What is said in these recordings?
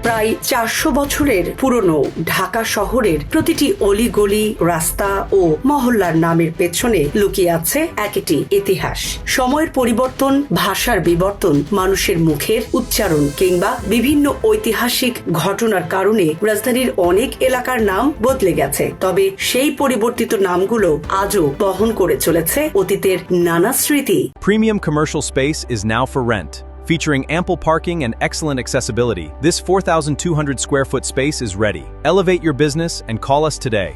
প্রায় 400 বছরের পুরনো ঢাকা শহরের প্রতিটি অলিগলি, রাস্তা ও মহল্লার নামের পেছনে লুকিয়ে আছে একটি ইতিহাস। সময়ের পরিবর্তন, ভাষার বিবর্তন, মানুষের মুখের উচ্চারণ কিংবা বিভিন্ন ঐতিহাসিক ঘটনার কারণে রাজধানীর অনেক এলাকার নাম বদলে গেছে। তবে সেই পরিবর্তিত নামগুলো আজও বহন করে চলেছে অতীতের নানা স্মৃতি। Premium commercial space is now for rent. Featuring ample parking and excellent accessibility, this 4,200 square foot space is ready. Elevate your business and call us today.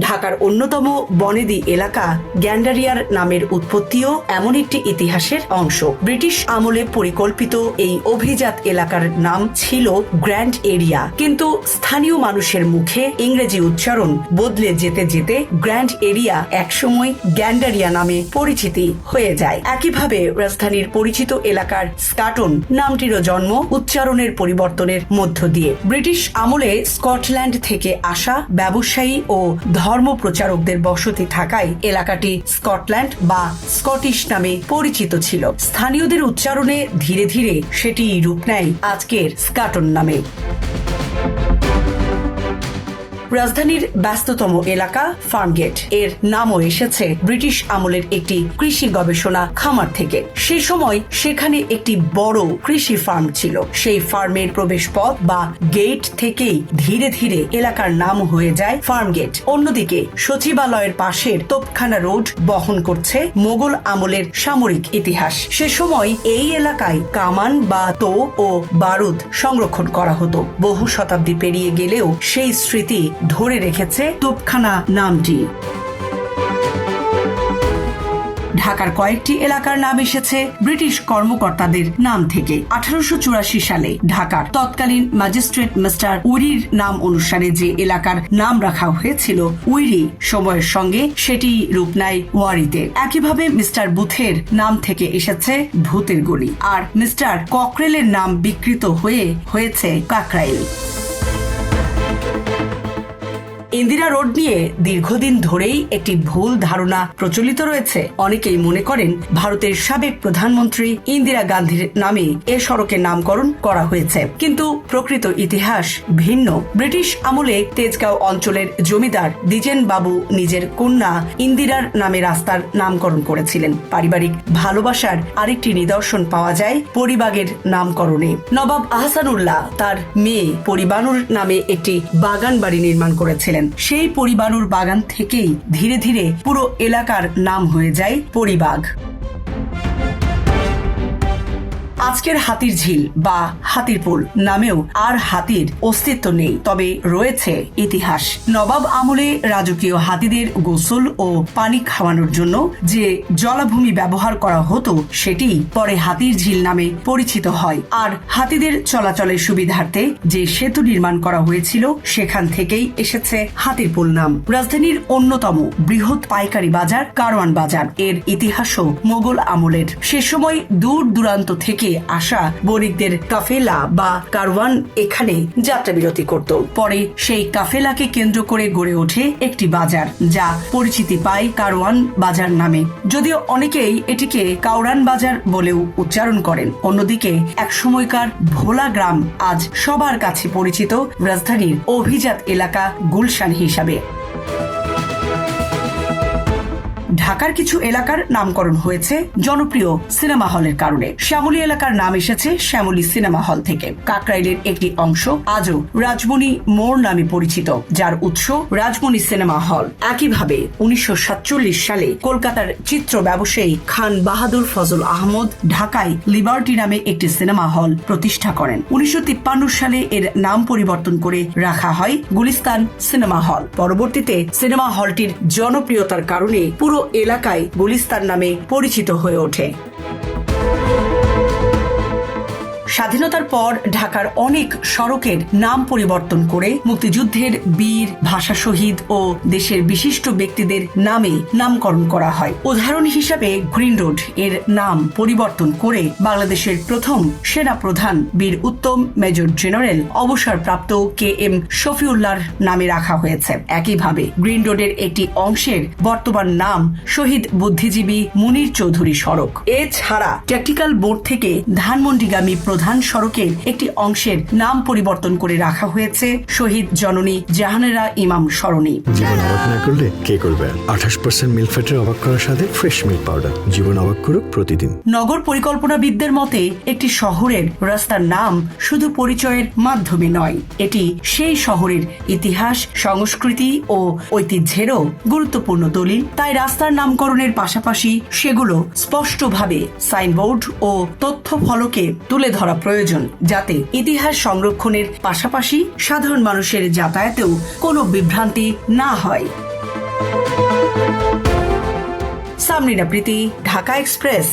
ঢাকার অন্যতম বনেদি এলাকা গ্যান্ডারিয়ার নামের উৎপত্তিও এমন একটি ইতিহাসের অংশ। ব্রিটিশ আমলে পরিকল্পিত এই অভিজাত এলাকার নাম ছিল গ্র্যান্ড এরিয়া, কিন্তু স্থানীয় মানুষের মুখে ইংরেজি উচ্চারণ বদলে যেতে যেতে গ্র্যান্ড এরিয়া একসময় গ্যান্ডারিয়া নামে পরিচিতি হয়ে যায়। একইভাবে রাজধানীর পরিচিত এলাকার স্কাটন নামটিরও জন্ম উচ্চারণের পরিবর্তনের মধ্য দিয়ে। ব্রিটিশ আমলে স্কটল্যান্ড থেকে আসা ব্যবসায়ী ও ধর্ম প্রচারকদের বসতি থাকায় এলাকাটি স্কটল্যান্ড বা স্কটিশ নামে পরিচিত ছিল। স্থানীয়দের উচ্চারণে ধীরে ধীরে সেটি রূপ নেয় আজকের স্কাটন নামে। রাজধানীর ব্যস্ততম এলাকা ফার্মগেট, এর নামও এসেছে ব্রিটিশ আমলের একটি কৃষি গবেষণা খামার থেকে। সে সময় সেখানে একটি বড় কৃষি ফার্ম ছিল। সেই ফার্মের প্রবেশ পথ বা গেট থেকেই ধীরে ধীরে এলাকার নাম হয়ে যায় ফার্মগেট। অন্যদিকে সচিবালয়ের পাশের তোপখানা রোড বহন করছে মোগল আমলের সামরিক ইতিহাস। সে সময় এই এলাকায় কামান বা তোপ ও বারুদ সংরক্ষণ করা হতো। বহু শতাব্দী পেরিয়ে গেলেও সেই স্মৃতি ধরে রেখেছে তোপখানা নামটি। ঢাকার কয়েকটি এলাকার নাম এসেছে ব্রিটিশ কর্মকর্তাদের নাম থেকে। 1884 সালে ঢাকার তৎকালীন ম্যাজিস্ট্রেট মিস্টার উইরির নাম অনুসারে যে এলাকার নাম রাখা হয়েছিল উইরি, সময়ের সঙ্গে সেটি রূপ নেয় ওয়ারিতে। একইভাবে মিস্টার বুথের নাম থেকে এসেছে ভূতের গলি, আর মিস্টার ককরেলের নাম বিকৃত হয়েছে কাকরাইল। ইন্দিরা রোড নিয়ে দীর্ঘদিন ধরেই একটি ভুল ধারণা প্রচলিত রয়েছে। অনেকেই মনে করেন ভারতের সাবেক প্রধানমন্ত্রী ইন্দিরা গান্ধীর নামে এ সড়কের নামকরণ করা হয়েছে, কিন্তু প্রকৃত ইতিহাস ভিন্ন। ব্রিটিশ আমলে তেজগাঁও অঞ্চলের জমিদার দ্বিজেন বাবু নিজের কন্যা ইন্দিরার নামে রাস্তার নামকরণ করেছিলেন। পারিবারিক ভালোবাসার আরেকটি নিদর্শন পাওয়া যায় পরিবাগের নামকরণে। নবাব আহসানুল্লাহ তার মেয়ে পরিবানুর নামে একটি বাগান বাড়ি নির্মাণ করেছিলেন। সেই পরিবানুর বাগান থেকেই ধীরে ধীরে পুরো এলাকার নাম হয়ে যায় পরিবাগ। আজকের হাতির ঝিল বা হাতিরপুল নামেও আর হাতির অস্তিত্ব নেই, তবে রয়েছে ইতিহাস। নবাব আমলে রাজকীয় হাতিদের গোসল ও পানি খাওয়ানোর জন্য যে জলাভূমি ব্যবহার করা হতো সেটি পরে হাতির ঝিল নামে পরিচিত হয়। আর হাতিদের চলাচলের সুবিধার্থে যে সেতু নির্মাণ করা হয়েছিল সেখান থেকেই এসেছে হাতিরপুল নাম। রাজধানীর অন্যতম বৃহৎ পাইকারি বাজার কারওয়ান বাজার, এর ইতিহাসও মোগল আমলের। সে সময় দূর দূরান্ত থেকে আসা বণিকদের কাফেলা বা কারওয়ান এখানে যাত্রা বিরতি করত। পরে সেই কাফেলাকে কেন্দ্র করে গড়ে ওঠে একটি বাজার, যা পরিচিতি পায় কারওয়ান বাজার নামে। যদিও অনেকেই এটিকে কাউরান বাজার বলেও উচ্চারণ করেন। অন্যদিকে এক সময়কার ভোলা গ্রাম আজ সবার কাছে পরিচিত রাজধানীর অভিজাত এলাকা গুলশান হিসাবে। ঢাকার কিছু এলাকার নামকরণ হয়েছে জনপ্রিয় সিনেমা হলের কারণে। শ্যামলী এলাকার নাম এসেছে শ্যামলী সিনেমা হল থেকে। কাকরাইলের একটি অংশ আজও রাজমণি মোড় নামে পরিচিত, যার উৎস রাজমণি সিনেমা হল। একইভাবে 1947 সালে কলকাতার চিত্র ব্যবসায়ী খান বাহাদুর ফজল আহমদ ঢাকায় লিবার্টি নামে একটি সিনেমা হল প্রতিষ্ঠা করেন। 1953 সালে এর নাম পরিবর্তন করে রাখা হয় গুলিস্তান সিনেমা হল। পরবর্তীতে সিনেমা হলটির জনপ্রিয়তার কারণে পুরো এলাকায় গুলিস্তান নামে পরিচিত হয়ে ওঠে। স্বাধীনতার পর ঢাকার অনেক সড়কের নাম পরিবর্তন করে মুক্তিযুদ্ধের বীর, ভাষা শহীদ ও দেশের বিশিষ্ট ব্যক্তিদের নামে নামকরণ করা হয়। উদাহরণ হিসাবে গ্রিন রোড এর নাম পরিবর্তন করে বাংলাদেশের প্রথম সেনা প্রধান বীর উত্তম মেজর জেনারেল অবসরপ্রাপ্ত KM শফিউল্লাহর নামে রাখা হয়েছে। একইভাবে গ্রিন রোডের একটি অংশের বর্তমান নাম শহীদ বুদ্ধিজীবী মুনীর চৌধুরী সড়ক। এছাড়া ট্যাকটিক্যাল বোর্ড থেকে ধানমন্ডিগামী প্রধান প্রধান সড়কের একটি অংশের নাম পরিবর্তন করে রাখা হয়েছে শহীদ জননী জাহানারা ইমাম সরণি। জীবন অবাক না করলে কে করবে? 28% মিল্ক ফ্যাটের অবাক করার সাথে ফ্রেশ মিল্ক পাউডার। জীবন অবাক করুক প্রতিদিন। নগর পরিকল্পনাবিদদের মতে একটি শহরের রাস্তার নাম শুধু পরিচয়ের মাধ্যমে নয়, এটি সেই শহরের ইতিহাস, সংস্কৃতি ও ঐতিহ্যেরও গুরুত্বপূর্ণ দলিল। তাই রাস্তার নামকরণের পাশাপাশি সেগুলো স্পষ্টভাবে সাইনবোর্ড ও তথ্য ফলকে তুলে ধরা প্রয়োজন, যাতে ইতিহাস সংরক্ষণের পাশাপাশি সাধারণ মানুষের যাতায়াতেও কোনো বিভ্রান্তি না হয়। সামরিনা প্রীতি, ঢাকা এক্সপ্রেস।